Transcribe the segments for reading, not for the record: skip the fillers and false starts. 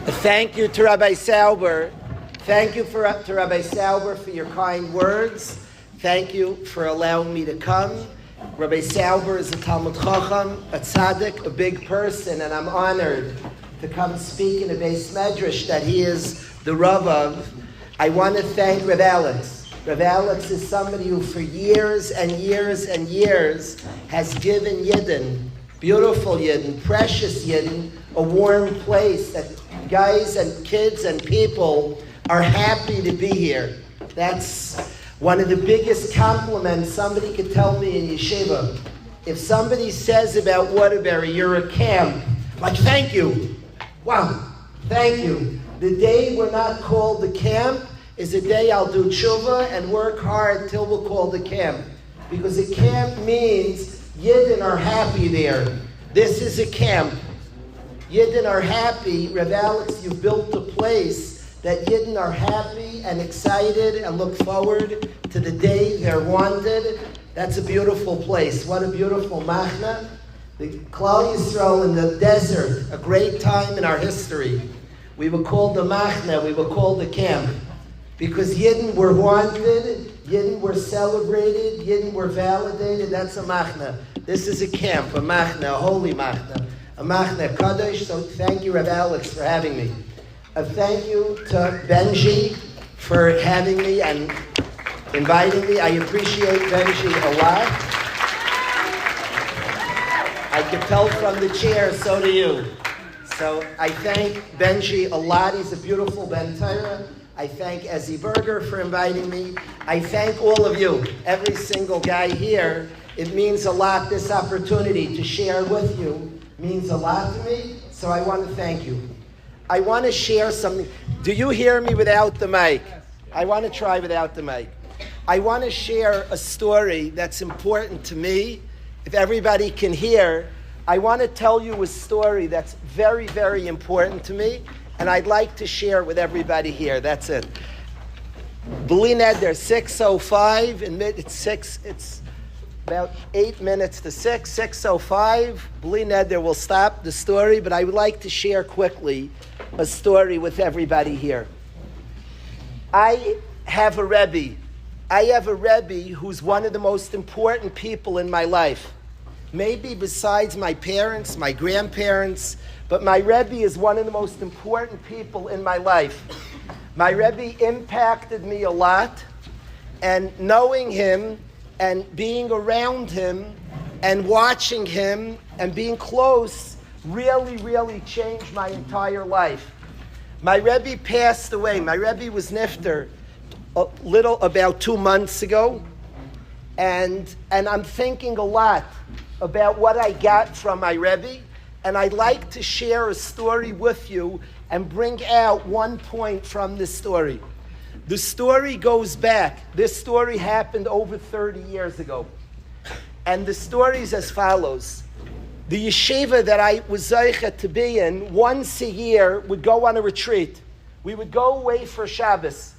Thank you to Rabbi Sauber. Thank you to Rabbi Sauber for your kind words. Thank you for allowing me to come. Rabbi Sauber is a Talmud Chacham, a tzaddik, a big person, and I'm honored to come speak in a Beis Medrash that he is the Rav of. I want to thank Rav Alex. Rav Alex is somebody who for years and years and years has given Yidden, beautiful Yidden, precious Yidden, a warm place that guys and kids and people are happy to be here. That's one of the biggest compliments somebody could tell me in yeshiva. If somebody says about Waterbury, you're a camp, like, thank you. Wow, thank you. The day we're not called the camp is a day I'll do tshuva and work hard till we're called the camp. Because a camp means Yidden are happy there. This is a camp. Yidden are happy. Rav Alex, you've built a place that Yidden are happy and excited and look forward to the day they're wanted. That's a beautiful place. What a beautiful machna. The Klal Yisrael in the desert, a great time in our history. We were called the machna, we were called the camp. Because Yidden were wanted, Yidden were celebrated, Yidden were validated. That's a machna. This is a camp, a machna, a holy machna. A machna kadosh. So thank you, Rav Alex, for having me. A thank you to Benji for having me and inviting me. I appreciate Benji a lot. I could tell from the chair, so do you. So I thank Benji a lot. He's a beautiful Ben Torah. I thank Ezzy Berger for inviting me. I thank all of you, every single guy here. It means a lot, this opportunity to share with you means a lot to me, so I want to thank you. I want to share something. Do you hear me without the mic? I want to try without the mic. I want to share a story that's important to me. If everybody can hear, I want to tell you a story that's very, very important to me, and I'd like to share with everybody here. That's it. B'li neder, 6:05, and it's about 8 minutes to 6:05. B'li neder, we'll stop the story, but I would like to share quickly a story with everybody here. I have a Rebbe. Who's one of the most important people in my life. Maybe besides my parents, my grandparents, but my Rebbe is one of the most important people in my life. My Rebbe impacted me a lot, and knowing him and being around him and watching him and being close really, really changed my entire life. My Rebbe passed away. My Rebbe was nifter about 2 months ago, and I'm thinking a lot about what I got from my Rebbe, and I'd like to share a story with you and bring out one point from this story. The story goes back. This story happened over 30 years ago. And the story is as follows. The yeshiva that I was zeicha to be in, once a year, would go on a retreat. We would go away for Shabbos.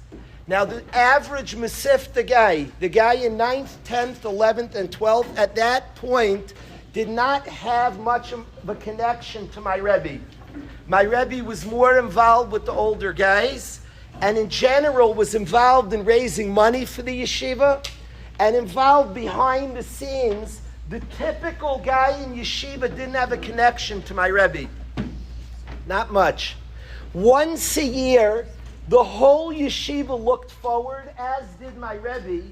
Now, the average Masifta guy, the guy in 9th, 10th, 11th, and 12th, at that point, did not have much of a connection to my Rebbe. My Rebbe was more involved with the older guys, and in general was involved in raising money for the yeshiva, and involved behind the scenes. The typical guy in yeshiva didn't have a connection to my Rebbe. Not much. Once a year, the whole yeshiva looked forward, as did my Rebbe.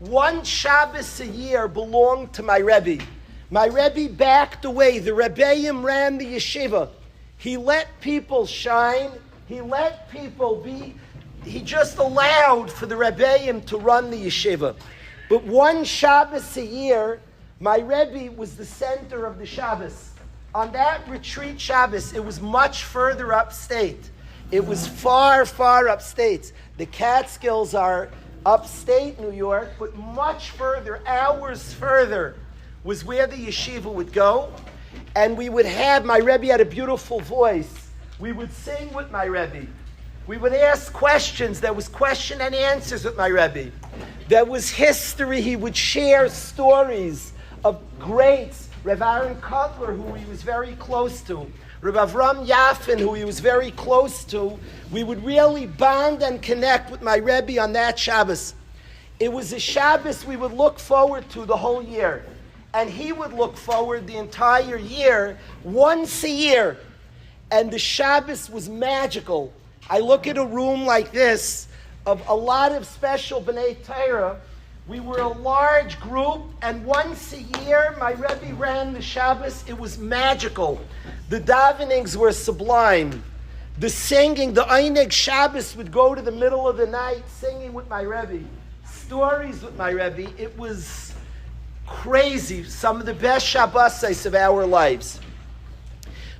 One Shabbos a year belonged to my Rebbe. My Rebbe backed away. The Rebbeim ran the yeshiva. He let people shine. He let people be. He just allowed for the Rebbeim to run the yeshiva. But one Shabbos a year, my Rebbe was the center of the Shabbos. On that retreat Shabbos, it was much further upstate. It was far, far upstate. The Catskills are upstate New York, but much further, hours further, was where the yeshiva would go. And we would have, my Rebbe had a beautiful voice. We would sing with my Rebbe. We would ask questions. There was question and answers with my Rebbe. There was history. He would share stories of greats. Rev Aaron Cutler, who he was very close to. Rav Avram Yafin, who he was very close to, we would really bond and connect with my Rebbe on that Shabbos. It was a Shabbos we would look forward to the whole year. And he would look forward the entire year, once a year. And the Shabbos was magical. I look at a room like this of a lot of special B'nai Torah. We were a large group, and once a year, my Rebbe ran the Shabbos. It was magical. The davenings were sublime. The singing, the Eineg Shabbos would go to the middle of the night singing with my Rebbe. Stories with my Rebbe. It was crazy. Some of the best Shabbos of our lives.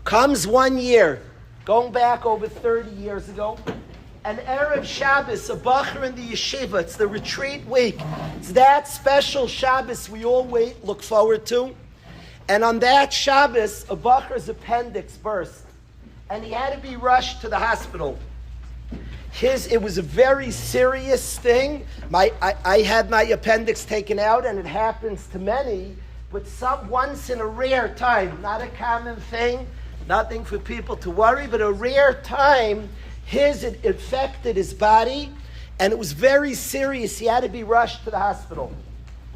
Comes one year, going back over 30 years ago, an Erev Shabbos, a Bacher in the yeshiva. It's the retreat week. It's that special Shabbos we all look forward to. And on that Shabbos, a Bacher's appendix burst. And he had to be rushed to the hospital. It was a very serious thing. I had my appendix taken out, and it happens to many, but once in a rare time, not a common thing, nothing for people to worry, but a rare time, it affected his body, and it was very serious. He had to be rushed to the hospital.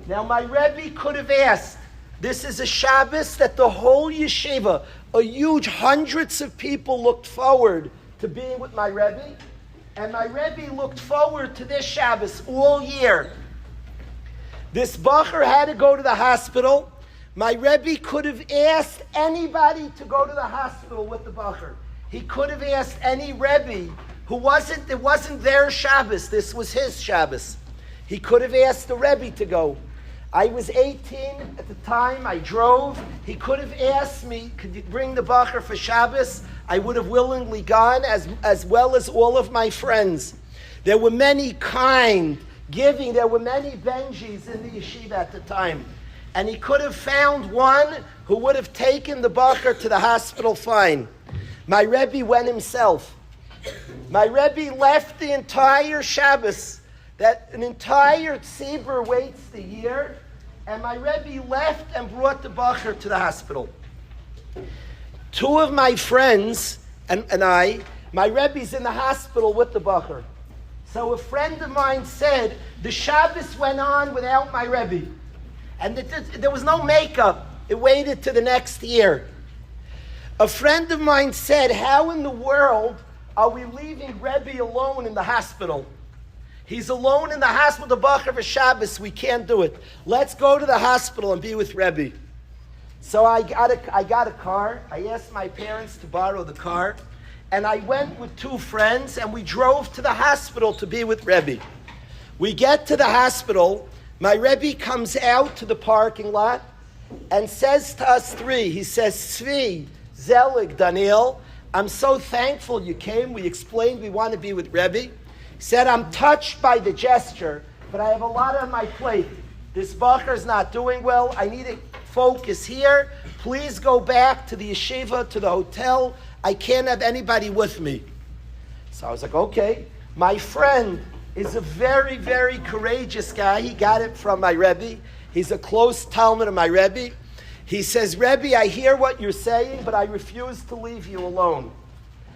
Now, my Rebbe could have asked, this is a Shabbos that the whole yeshiva, a huge hundreds of people looked forward to being with my Rebbe, and my Rebbe looked forward to this Shabbos all year. This Bacher had to go to the hospital. My Rebbe could have asked anybody to go to the hospital with the Bacher. He could have asked any Rebbe it wasn't their Shabbos, this was his Shabbos. He could have asked the Rebbe to go. I was 18 at the time, I drove. He could have asked me, could you bring the Bacher for Shabbos? I would have willingly gone, as well as all of my friends. There were many kind, giving, there were many Benjis in the yeshiva at the time. And he could have found one who would have taken the Bacher to the hospital fine. My Rebbe went himself. My Rebbe left the entire Shabbos, that an entire tzibur waits the year, and my Rebbe left and brought the Bacher to the hospital. Two of my friends and I, my Rebbe's in the hospital with the Bacher. So a friend of mine said, the Shabbos went on without my Rebbe. And there was no makeup. It waited to the next year. A friend of mine said, how in the world are we leaving Rebbe alone in the hospital? He's alone in the hospital, the Bacher for Shabbos. We can't do it. Let's go to the hospital and be with Rebbe. So I got a car. I asked my parents to borrow the car. And I went with two friends, and we drove to the hospital to be with Rebbe. We get to the hospital. My Rebbe comes out to the parking lot and says to us three, he says, Tzvi, Zelig, Daniel, I'm so thankful you came. We explained we want to be with Rebbe. He said, I'm touched by the gesture, but I have a lot on my plate. This Bacher is not doing well. I need to focus here. Please go back to the yeshiva, to the hotel. I can't have anybody with me. So I was like, okay. My friend is a very, very courageous guy. He got it from my Rebbe. He's a close Talmud of my Rebbe. He says, Rebbe, I hear what you're saying, but I refuse to leave you alone.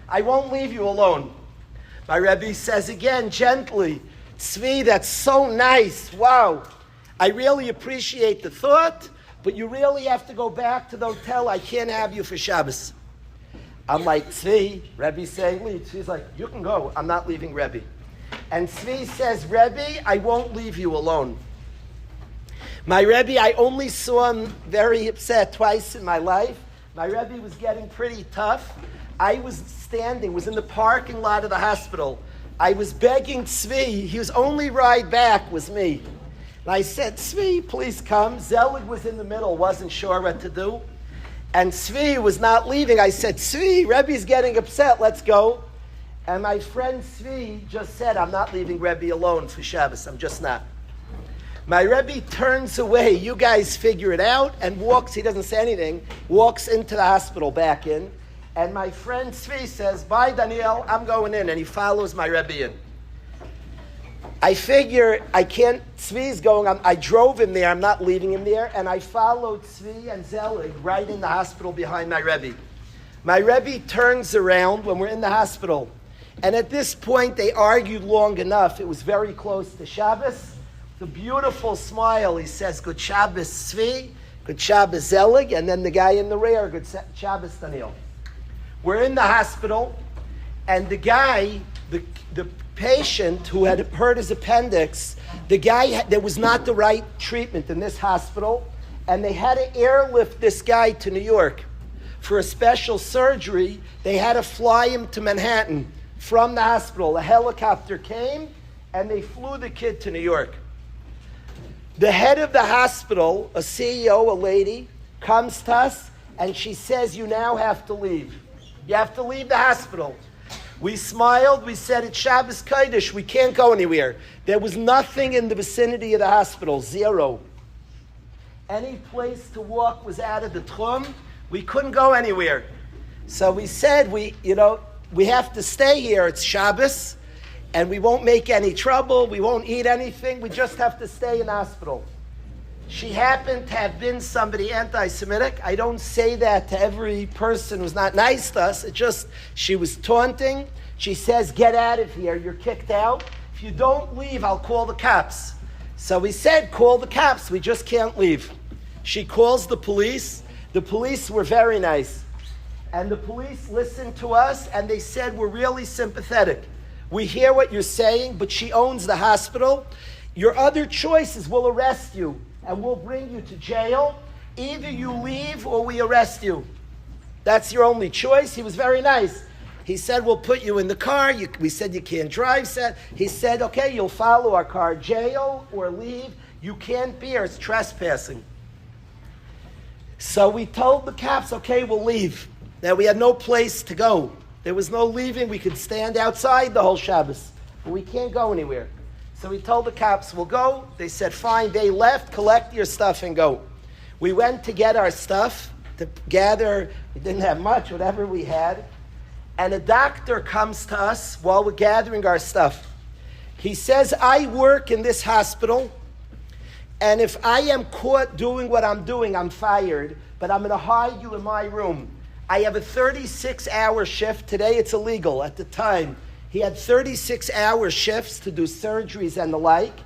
I won't leave you alone. My Rebbe says again, gently, Tzvi, that's so nice. Wow. I really appreciate the thought, but you really have to go back to the hotel. I can't have you for Shabbos. I'm like, Tzvi, Rebbe's saying leave. She's like, you can go. I'm not leaving Rebbe. And Tzvi says, Rebbe, I won't leave you alone. My Rebbe, I only saw him very upset twice in my life. My Rebbe was getting pretty tough. I was was in the parking lot of the hospital. I was begging Tzvi. His only ride back was me. And I said, Tzvi, please come. Zelig was in the middle, wasn't sure what to do. And Tzvi was not leaving. I said, Tzvi, Rebbe's getting upset. Let's go. And my friend Tzvi just said, I'm not leaving Rebbe alone for Shabbos. I'm just not. My Rebbe turns away. You guys figure it out. And walks, he doesn't say anything, walks into the hospital back in. And my friend Tzvi says, bye, Daniel, I'm going in. And he follows my Rebbe in. I figure I can't, Tzvi's going, I drove him there, I'm not leaving him there. And I followed Tzvi and Zelig right in the hospital behind my Rebbe. My Rebbe turns around when we're in the hospital. And at this point, they argued long enough. It was very close to Shabbos. With a beautiful smile, he says, Good Shabbos, Tzvi. Good Shabbos, Zelig. And then the guy in the rear, Good Shabbos, Daniel. We're in the hospital, and the guy, the patient who had hurt his appendix, the guy, there was not the right treatment in this hospital, and they had to airlift this guy to New York for a special surgery. They had to fly him to Manhattan from the hospital. A helicopter came, and they flew the kid to New York. The head of the hospital, a CEO, a lady, comes to us, and she says, you now have to leave. You have to leave the hospital. We smiled. We said, it's Shabbos Kodesh. We can't go anywhere. There was nothing in the vicinity of the hospital. Zero. Any place to walk was out of the tchum. We couldn't go anywhere. So we said, we have to stay here. It's Shabbos, and we won't make any trouble. We won't eat anything. We just have to stay in the hospital. She happened to have been somebody anti-Semitic. I don't say that to every person who's not nice to us. It just, she was taunting. She says, get out of here. You're kicked out. If you don't leave, I'll call the cops. So we said, call the cops. We just can't leave. She calls the police. The police were very nice. And the police listened to us, and they said, we're really sympathetic. We hear what you're saying, but she owns the hospital. Your other choice is we'll arrest you, and we'll bring you to jail. Either you leave or we arrest you. That's your only choice. He was very nice. He said, we'll put you in the car. We said you can't drive. He said, okay, you'll follow our car. Jail or leave. You can't be here. It's trespassing. So we told the cops, okay, we'll leave. Now we had no place to go. There was no leaving. We could stand outside the whole Shabbos. But we can't go anywhere. So we told the cops, we'll go. They said, fine. They left, collect your stuff and go. We went to get our stuff, to gather. We didn't have much, whatever we had. And a doctor comes to us while we're gathering our stuff. He says, I work in this hospital, and if I am caught doing what I'm doing, I'm fired, but I'm going to hide you in my room. I have a 36-hour shift. Today it's illegal. At the time, he had 36-hour shifts to do surgeries and the like,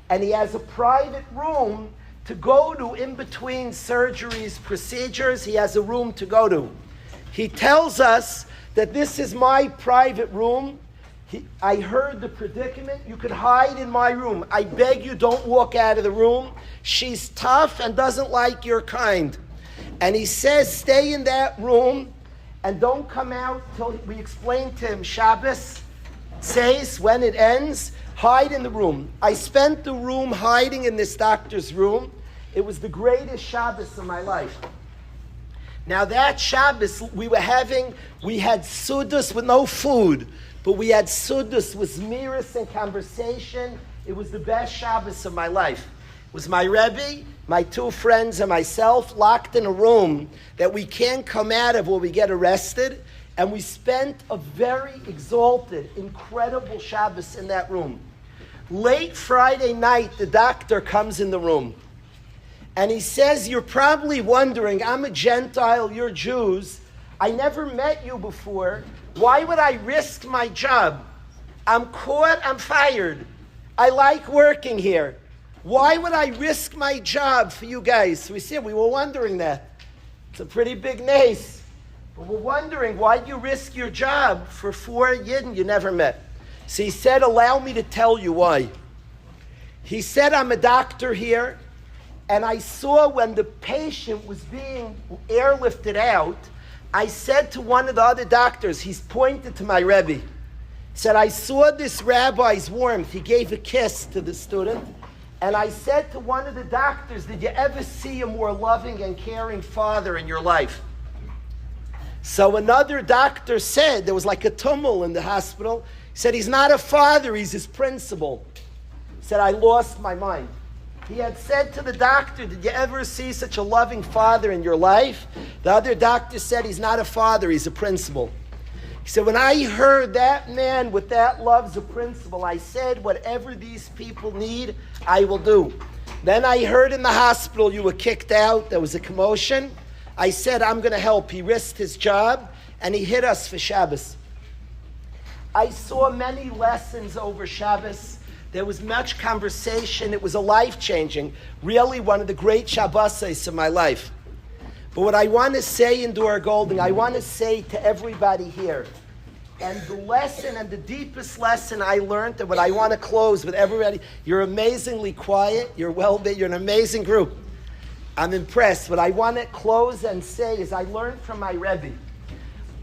and he has a private room to go to in between surgeries, procedures. He has a room to go to. He tells us that this is my private room. I heard the predicament. You could hide in my room. I beg you, don't walk out of the room. She's tough and doesn't like your kind. And he says, stay in that room and don't come out till we explain to him Shabbos says when it ends. Hide in the room. I spent the room hiding in this doctor's room. It was the greatest Shabbos of my life. Now that Shabbos we had Sudas with no food, but we had Sudas with miras and conversation. It was the best Shabbos of my life. It was my Rebbe, my two friends, and myself locked in a room that we can't come out of or we get arrested. And we spent a very exalted, incredible Shabbos in that room. Late Friday night, the doctor comes in the room. And he says, you're probably wondering, I'm a Gentile, you're Jews. I never met you before. Why would I risk my job? I'm caught, I'm fired. I like working here. Why would I risk my job for you guys? So we said, we were wondering that. It's a pretty big nace. But we're wondering, why'd you risk your job for 4 Yidden you never met? So he said, allow me to tell you why. He said, I'm a doctor here, and I saw when the patient was being airlifted out, I said to one of the other doctors, he's pointed to my Rebbe, he said, I saw this rabbi's warmth. He gave a kiss to the student. And I said to one of the doctors, did you ever see a more loving and caring father in your life? So another doctor said, there was like a tumult in the hospital. He said, he's not a father, he's his principal. He said, I lost my mind. He had said to the doctor, did you ever see such a loving father in your life? The other doctor said, he's not a father, he's a principal. He said, when I heard that man with that love's a principal, I said, whatever these people need, I will do. Then I heard in the hospital you were kicked out, there was a commotion. I said, I'm going to help. He risked his job, and he hit us for Shabbos. I saw many lessons over Shabbos. There was much conversation. It was a life-changing, really one of the great Shabbosos of my life. But what I want to say in Dora Golding, I want to say to everybody here, and the lesson and the deepest lesson I learned, and what I want to close with everybody, you're amazingly quiet, you're an amazing group. I'm impressed. What I want to close and say is I learned from my Rebbe.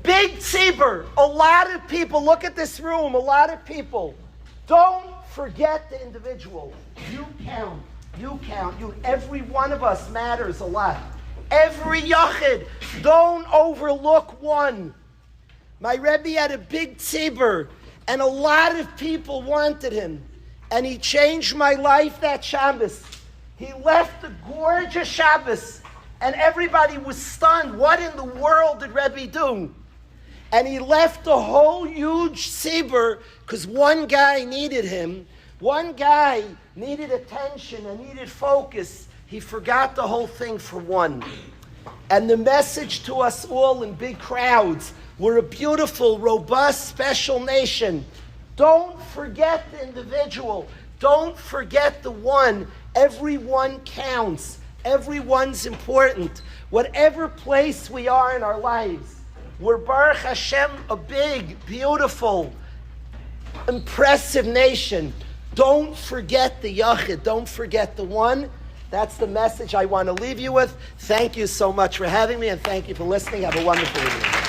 Big tzibur, a lot of people, look at this room, a lot of people, don't forget the individual. You count. Every one of us matters a lot. Every Yachid, don't overlook one. My Rebbe had a big tzibur, and a lot of people wanted him. And he changed my life that Shabbos. He left the gorgeous Shabbos, and everybody was stunned. What in the world did Rebbe do? And he left the whole huge tzibur because one guy needed him. One guy needed attention and needed focus. He forgot the whole thing for one. And the message to us all in big crowds, we're a beautiful, robust, special nation. Don't forget the individual. Don't forget the one. Everyone counts. Everyone's important. Whatever place we are in our lives, we're Baruch Hashem, a big, beautiful, impressive nation. Don't forget the Yachid. Don't forget the one. That's the message I want to leave you with. Thank you so much for having me, and thank you for listening. Have a wonderful evening.